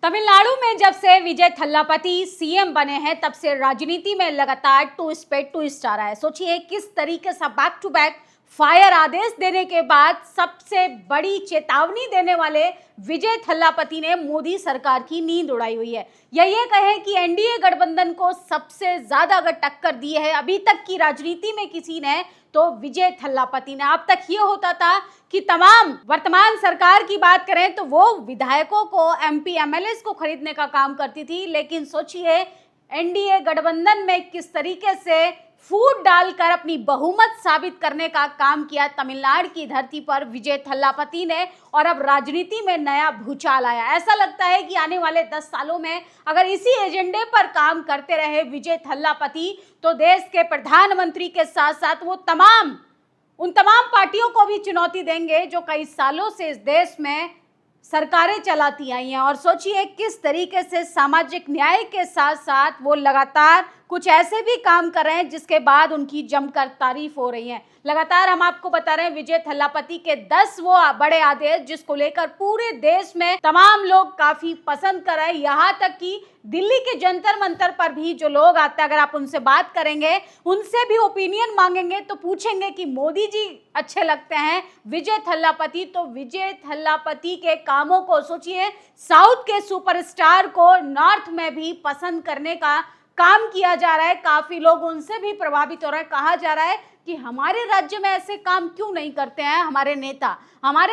तमिलनाडु में जब से विजय थल्लापति सीएम बने हैं तब से राजनीति में लगातार ट्विस्ट पे ट्विस्ट आ रहा है। सोचिए किस तरीके से बैक टू बैक फायर आदेश देने के बाद सबसे बड़ी चेतावनी देने वाले विजय थल्लापति ने मोदी सरकार की नींद उड़ाई हुई है। या ये कहें कि एनडीए गठबंधन को सबसे ज्यादा अगर टक्कर दी है अभी तक की राजनीति में किसी ने, तो विजय थल्लापति ने। अब तक ये होता था कि तमाम वर्तमान सरकार की बात करें तो वो विधायकों को, एमपी एमएलए को खरीदने का काम करती थी, लेकिन सोचिए एनडीए गठबंधन में किस तरीके से फूट डालकर अपनी बहुमत साबित करने का काम किया तमिलनाडु की धरती पर विजय थल्लापति ने। और अब राजनीति में नया भूचाल आया। ऐसा लगता है कि आने वाले 10 सालों में अगर इसी एजेंडे पर काम करते रहे विजय थल्लापति तो देश के प्रधानमंत्री के साथ साथ वो उन तमाम पार्टियों को भी चुनौती देंगे जो कई सालों से इस देश में सरकारें चलाती आई हैं। और सोचिए किस तरीके से सामाजिक न्याय के साथ साथ वो लगातार कुछ ऐसे भी काम कर रहे हैं जिसके बाद उनकी जमकर तारीफ हो रही है। लगातार हम आपको बता रहे हैं विजय थल्लापति के 10 वो बड़े आदेश जिसको लेकर पूरे देश में तमाम लोग काफी पसंद कर रहे हैं। यहाँ तक कि दिल्ली के जंतर मंतर पर भी जो लोग आते हैं, अगर आप उनसे बात करेंगे, उनसे भी ओपिनियन मांगेंगे तो पूछेंगे कि मोदी जी अच्छे लगते हैं विजय थल्लापति। तो विजय थल्लापति के कामों को सोचिए, साउथ के सुपरस्टार को नॉर्थ में भी पसंद करने का काम किया जा रहा है। काफी लोग उनसे भी प्रभावित हो रहे हैं। कहा जा रहा है कि हमारे राज्य में ऐसे काम क्यों नहीं करते हैं हमारे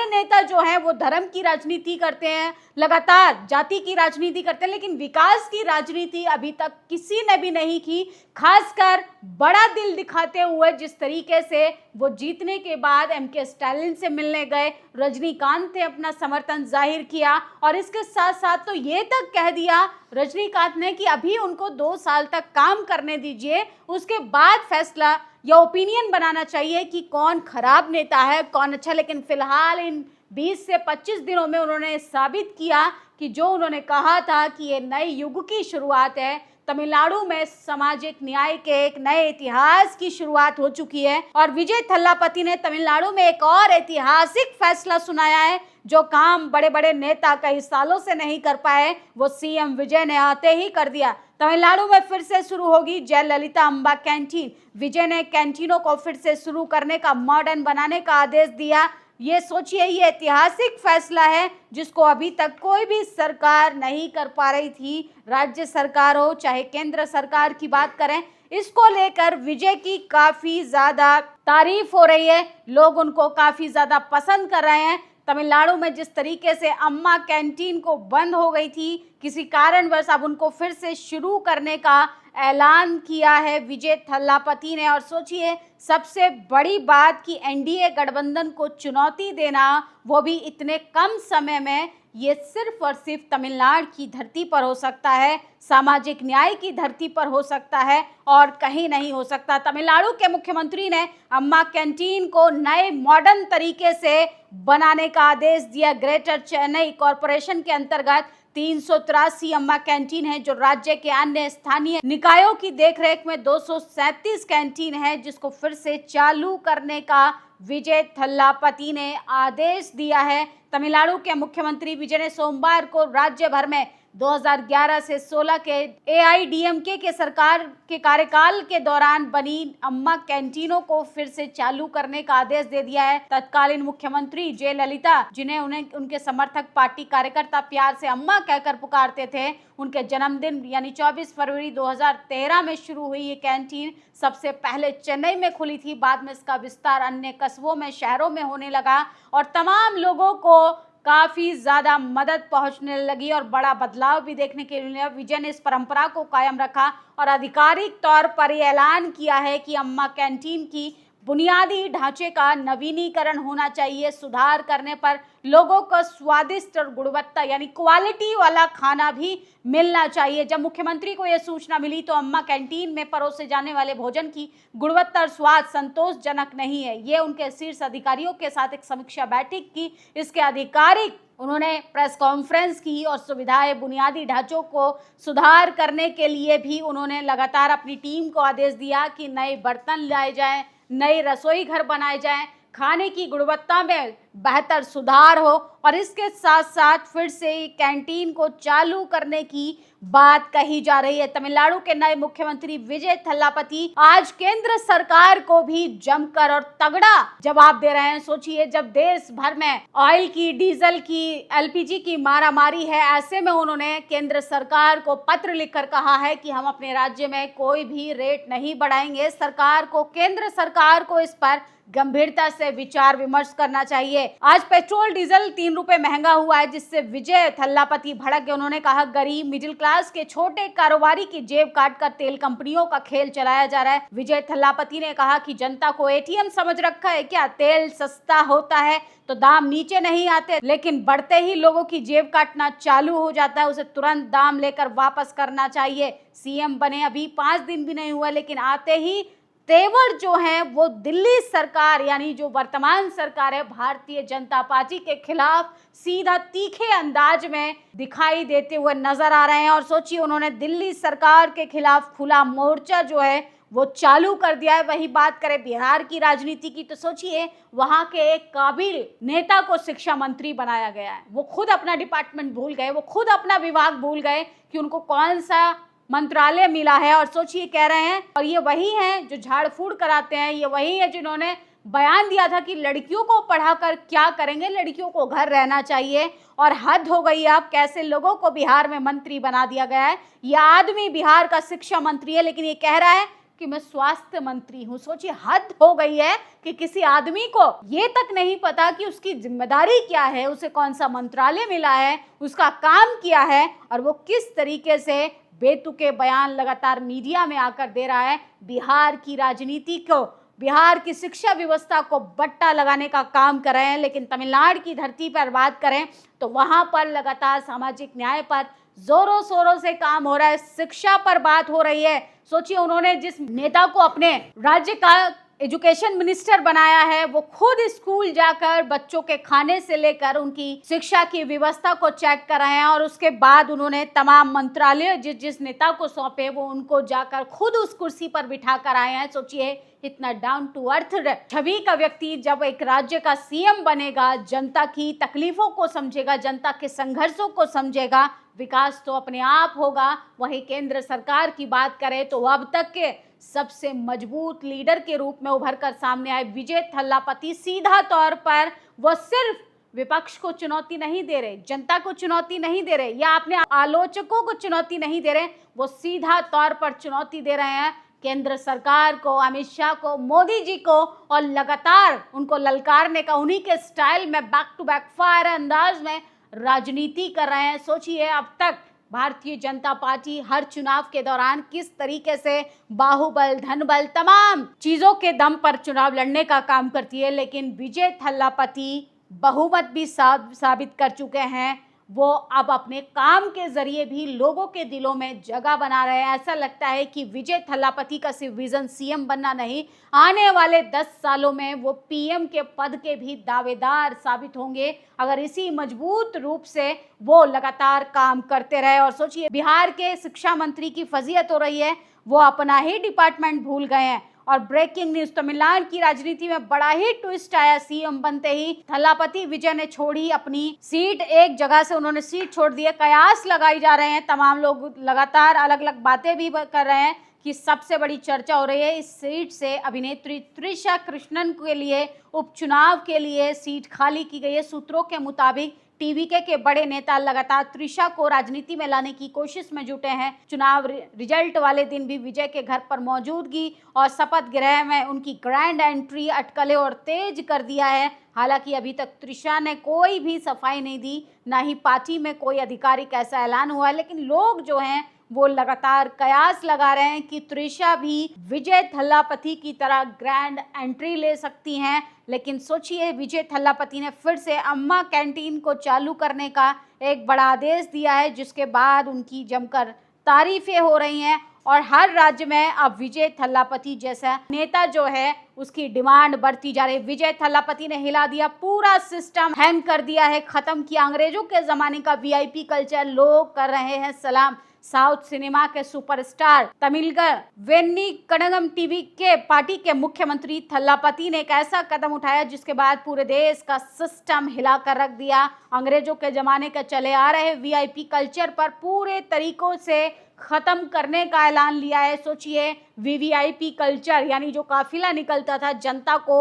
नेता जो हैं वो धर्म की राजनीति करते हैं, लगातार जाति की राजनीति करते हैं, लेकिन विकास की राजनीति अभी तक किसी ने भी नहीं की। खासकर बड़ा दिल दिखाते हुए जिस तरीके से वो जीतने के बाद एमके स्टालिन से मिलने गए, रजनीकांत ने अपना समर्थन जाहिर किया और इसके साथ साथ तो ये तक कह दिया रजनीकांत ने कि अभी उनको 2 साल तक काम करने दीजिए, उसके बाद फैसला या ओपिनियन बनाना चाहिए कि कौन खराब नेता है, कौन अच्छा। लेकिन फिलहाल इन 20 से 25 दिनों में उन्होंने साबित किया कि जो उन्होंने कहा था कि ये नए युग की शुरुआत है, तमिलनाडु में सामाजिक न्याय के एक नए इतिहास की शुरुआत हो चुकी है। और विजय थल्लापति ने तमिलनाडु में एक और ऐतिहासिक फैसला सुनाया है, जो काम बड़े बड़े नेता कई सालों से नहीं कर पाए वो सीएम विजय ने आते ही कर दिया। तमिलनाडु में फिर से शुरू होगी जयललिता अम्बा कैंटीन। विजय ने कैंटीनों को फिर से शुरू करने का, मॉडर्न बनाने का आदेश दिया। ये सोचिए, ये ऐतिहासिक फैसला है जिसको अभी तक कोई भी सरकार नहीं कर पा रही थी। राज्य सरकार हो चाहे केंद्र सरकार की बात करें, इसको लेकर विजय की काफी ज्यादा तारीफ हो रही है, लोग उनको काफी ज्यादा पसंद कर रहे हैं। तमिलनाडु में जिस तरीके से अम्मा कैंटीन को बंद हो गई थी, किसी कारणवश अब उनको फिर से शुरू करने का ऐलान किया है विजय थल्लापति ने। और सोचिए सबसे बड़ी बात कि एनडीए गठबंधन को चुनौती देना, वो भी इतने कम समय में, ये सिर्फ और सिर्फ तमिलनाडु की धरती पर हो सकता है, सामाजिक न्याय की धरती पर हो सकता है और कहीं नहीं हो सकता। तमिलनाडु के मुख्यमंत्री ने अम्मा कैंटीन को नए मॉडर्न तरीके से बनाने का आदेश दिया। ग्रेटर चेन्नई कॉरपोरेशन के अंतर्गत 383 अम्मा कैंटीन है, जो राज्य के अन्य स्थानीय निकायों की देखरेख में 237 कैंटीन है, जिसको फिर से चालू करने का विजय थल्लापति ने आदेश दिया है। तमिलनाडु के मुख्यमंत्री विजय ने सोमवार को राज्य भर में 2011 से 16 के एआईडीएमके के सरकार के कार्यकाल के दौरान बनी अम्मा कैंटीनों को फिर से चालू करने का आदेश दे दिया है। तत्कालीन मुख्यमंत्री जयललिता, जिन्हें उनके समर्थक पार्टी कार्यकर्ता प्यार से अम्मा कहकर पुकारते थे, उनके जन्मदिन यानी 24 फरवरी 2013 में शुरू हुई ये कैंटीन सबसे पहले चेन्नई में खुली थी। बाद में इसका विस्तार अन्य कस्बों में, शहरों में होने लगा और तमाम लोगों को काफी ज्यादा मदद पहुंचने लगी और बड़ा बदलाव भी देखने के लिए मिला। विजय ने इस परंपरा को कायम रखा और आधिकारिक तौर पर यह ऐलान किया है कि अम्मा कैंटीन की बुनियादी ढांचे का नवीनीकरण होना चाहिए। सुधार करने पर लोगों को स्वादिष्ट और गुणवत्ता यानी क्वालिटी वाला खाना भी मिलना चाहिए। जब मुख्यमंत्री को यह सूचना मिली तो अम्मा कैंटीन में परोसे जाने वाले भोजन की गुणवत्ता और स्वाद संतोषजनक नहीं है। ये उनके शीर्ष अधिकारियों के साथ एक समीक्षा बैठक की, इसके आधिकारिक उन्होंने प्रेस कॉन्फ्रेंस की और सुविधाएं, बुनियादी ढांचों को सुधार करने के लिए भी उन्होंने लगातार अपनी टीम को आदेश दिया कि नए बर्तन लाए जाएं, नए रसोई घर बनाए जाएं, खाने की गुणवत्ता में बेहतर सुधार हो और इसके साथ साथ फिर से कैंटीन को चालू करने की बात कही जा रही है। तमिलनाडु के नए मुख्यमंत्री विजय थल्लापति आज केंद्र सरकार को भी जमकर और तगड़ा जवाब दे रहे हैं। सोचिए, जब देश भर में ऑयल की, डीजल की, एलपीजी की मारामारी है, ऐसे में उन्होंने केंद्र सरकार को पत्र लिखकर कहा है कि हम अपने राज्य में कोई भी रेट नहीं बढ़ाएंगे। केंद्र सरकार को इस पर गंभीरता से विचार विमर्श करना चाहिए। आज पेट्रोल डीजल 3 रुपए महंगा हुआ है, जिससे विजय थल्लापति भड़क गए। उन्होंने कहा, गरीब मिडिल क्लास के छोटे कारोबारी की जेब काटकर तेल कंपनियों का खेल चलाया जा रहा है। विजय थल्लापति ने कहा कि जनता को एटीएम समझ रखा है क्या? तेल सस्ता होता है तो दाम नीचे नहीं आते, लेकिन बढ़ते ही लोगों की जेब काटना चालू हो जाता है। उसे तुरंत दाम लेकर वापस करना चाहिए। सीएम बने अभी 5 दिन भी नहीं हुआ, लेकिन आते ही तेवर जो है वो दिल्ली सरकार यानी जो वर्तमान सरकार है भारतीय जनता पार्टी के खिलाफ सीधा तीखे अंदाज में दिखाई देते हुए नजर आ रहे हैं। और सोचिए, उन्होंने दिल्ली सरकार के खिलाफ खुला मोर्चा जो है वो चालू कर दिया है। वही बात करें बिहार की राजनीति की, तो सोचिए, वहां के एक काबिल नेता को शिक्षा मंत्री बनाया गया है। वो खुद अपना डिपार्टमेंट भूल गए, वो खुद अपना विभाग भूल गए कि उनको कौन सा मंत्रालय मिला है। और सोचिए, कह रहे हैं, और ये वही हैं जो झाड़ फूड़ कराते हैं, ये वही है जिन्होंने बयान दिया था कि लड़कियों को पढ़ाकर क्या करेंगे, लड़कियों को घर रहना चाहिए। और हद हो गई है, अब कैसे लोगों को बिहार में मंत्री बना दिया गया है। यह आदमी बिहार का शिक्षा मंत्री है, लेकिन ये कह रहा है कि मैं स्वास्थ्य मंत्री हूं। सोचिए, हद हो गई है कि किसी आदमी को ये तक नहीं पता कि उसकी जिम्मेदारी क्या है, उसे कौन सा मंत्रालय मिला है, उसका काम क्या है, और वो किस तरीके से बेतुके बयान लगातार मीडिया में आकर दे रहा है। बिहार की राजनीति को, बिहार की शिक्षा व्यवस्था को बट्टा लगाने का काम कर रहे हैं। लेकिन तमिलनाडु की धरती पर बात करें तो वहां पर लगातार सामाजिक न्याय पर जोरों शोरों से काम हो रहा है, शिक्षा पर बात हो रही है। सोचिए, उन्होंने जिस नेता को अपने राज्य का एजुकेशन मिनिस्टर बनाया है, वो खुद स्कूल जाकर बच्चों के खाने से लेकर उनकी शिक्षा की व्यवस्था को चेक कर रहे हैं। और उसके बाद उन्होंने तमाम मंत्रालय जिस नेता को सौंपे वो उनको जाकर खुद उस कुर्सी पर बिठा कर आए हैं। सोचिए, इतना डाउन टू अर्थ छवि का व्यक्ति जब एक राज्य का सीएम बनेगा, जनता की तकलीफों को समझेगा, जनता के संघर्षों को समझेगा, विकास तो अपने आप होगा। वही केंद्र सरकार की बात करें तो अब तक के सबसे मजबूत लीडर के रूप में उभर कर सामने आए विजय थल्लापति सीधा तौर पर वो सिर्फ विपक्ष को चुनौती नहीं दे रहे, जनता को चुनौती नहीं दे रहे या अपने आलोचकों को चुनौती नहीं दे रहे, वो सीधा तौर पर चुनौती दे रहे हैं केंद्र सरकार को, अमित शाह को, मोदी जी को, और लगातार उनको ललकारने का उन्हीं के स्टाइल में बैक टू बैक फायर अंदाज में राजनीति कर रहे हैं। सोचिए, अब तक भारतीय जनता पार्टी हर चुनाव के दौरान किस तरीके से बाहुबल, धनबल, तमाम चीजों के दम पर चुनाव लड़ने का काम करती है, लेकिन विजय थल्लापति बहुमत भी साबित कर चुके हैं। वो अब अपने काम के जरिए भी लोगों के दिलों में जगह बना रहे हैं। ऐसा लगता है कि विजय थल्लापति का सिर्फ विजन सीएम बनना नहीं, आने वाले 10 सालों में वो पीएम के पद के भी दावेदार साबित होंगे, अगर इसी मजबूत रूप से वो लगातार काम करते रहे। और सोचिए, बिहार के शिक्षा मंत्री की फजीहत हो रही है, वो अपना ही डिपार्टमेंट भूल गए हैं। और ब्रेकिंग न्यूज, तमिलनाडु की राजनीति में बड़ा ही ट्विस्ट आया। सीएम बनते ही थल्लापति विजय ने छोड़ी अपनी सीट, एक जगह से उन्होंने सीट छोड़ दी है। कयास लगाई जा रहे हैं, तमाम लोग लगातार अलग अलग बातें भी कर रहे हैं कि सबसे बड़ी चर्चा हो रही है इस सीट से अभिनेत्री त्रिशा कृष्णन के लिए उपचुनाव के लिए सीट खाली की गई है। सूत्रों के मुताबिक टीवीके के बड़े नेता लगातार त्रिशा को राजनीति में लाने की कोशिश में जुटे हैं। चुनाव रिजल्ट वाले दिन भी विजय के घर पर मौजूदगी और शपथ गृह में उनकी ग्रैंड एंट्री अटकलें और तेज कर दिया है। हालांकि अभी तक त्रिशा ने कोई भी सफाई नहीं दी, ना ही पार्टी में कोई आधिकारिक ऐसा ऐलान हुआ है, लेकिन लोग जो हैं वो लगातार कयास लगा रहे हैं कि त्रिशा भी विजय थल्लापति की तरह ग्रैंड एंट्री ले सकती हैं। लेकिन सोचिए, विजय थल्लापति ने फिर से अम्मा कैंटीन को चालू करने का एक बड़ा आदेश दिया है, जिसके बाद उनकी जमकर तारीफें हो रही हैं। और हर राज्य में अब विजय थल्लापति जैसा नेता जो है उसकी डिमांड बढ़ती जा रही है। विजय थल्लापति ने हिला दिया पूरा सिस्टम, हैंग कर दिया है, खत्म किया अंग्रेजों के जमाने का वीआईपी कल्चर। लोग कर रहे हैं सलाम। साउथ सिनेमा के सुपरस्टार तमिलगढ़ वेन्नी कड़गम टीवी के पार्टी के मुख्यमंत्री थल्लापति ने एक ऐसा कदम उठाया जिसके बाद पूरे देश का सिस्टम हिला कर रख दिया। अंग्रेजों के जमाने के चले आ रहे वीआईपी कल्चर पर पूरे तरीकों से खत्म करने का ऐलान लिया है। सोचिए, वीवीआईपी कल्चर यानी जो काफिला निकलता था, जनता को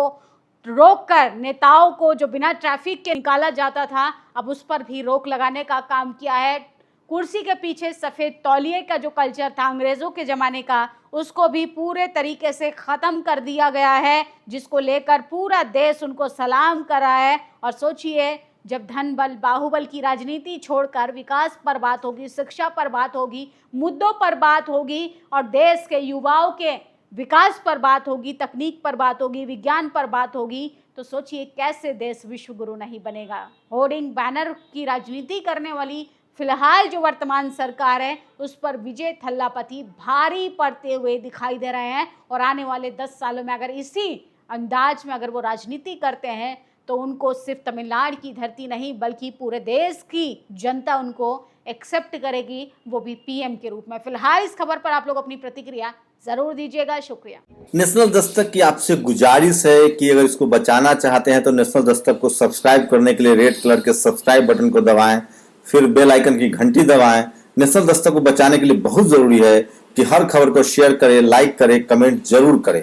रोककर नेताओं को जो बिना ट्रैफिक के निकाला जाता था, अब उस पर भी रोक लगाने का काम किया है। कुर्सी के पीछे सफेद तौलिए का जो कल्चर था अंग्रेजों के जमाने का, उसको भी पूरे तरीके से खत्म कर दिया गया है, जिसको लेकर पूरा देश उनको सलाम कर रहा है। और सोचिए, जब धन बल बाहुबल की राजनीति छोड़कर विकास पर बात होगी, शिक्षा पर बात होगी, मुद्दों पर बात होगी और देश के युवाओं के विकास पर बात होगी, तकनीक पर बात होगी, विज्ञान पर बात होगी, तो सोचिए कैसे देश विश्व गुरु नहीं बनेगा। होर्डिंग बैनर की राजनीति करने वाली फिलहाल जो वर्तमान सरकार है, उस पर विजय थल्लापति भारी पड़ते हुए दिखाई दे रहे हैं। और आने वाले 10 सालों में अगर इसी अंदाज में अगर वो राजनीति करते हैं तो उनको सिर्फ तमिलनाडु की धरती नहीं बल्कि पूरे देश की जनता उनको एक्सेप्ट करेगी, वो भी पीएम के रूप में। फिलहाल इस खबर पर आप लोग अपनी प्रतिक्रिया जरूर दीजिएगा। शुक्रिया। नेशनल दस्तक की आपसे गुजारिश है कि अगर इसको बचाना चाहते हैं तो नेशनल दस्तक को सब्सक्राइब करने के लिए रेड कलर के सब्सक्राइब बटन को दबाएं, फिर बेल आइकन की घंटी दबाएं। नेशनल दस्तक को बचाने के लिए बहुत जरूरी है कि हर खबर को शेयर करें, लाइक करें, कमेंट जरूर करें।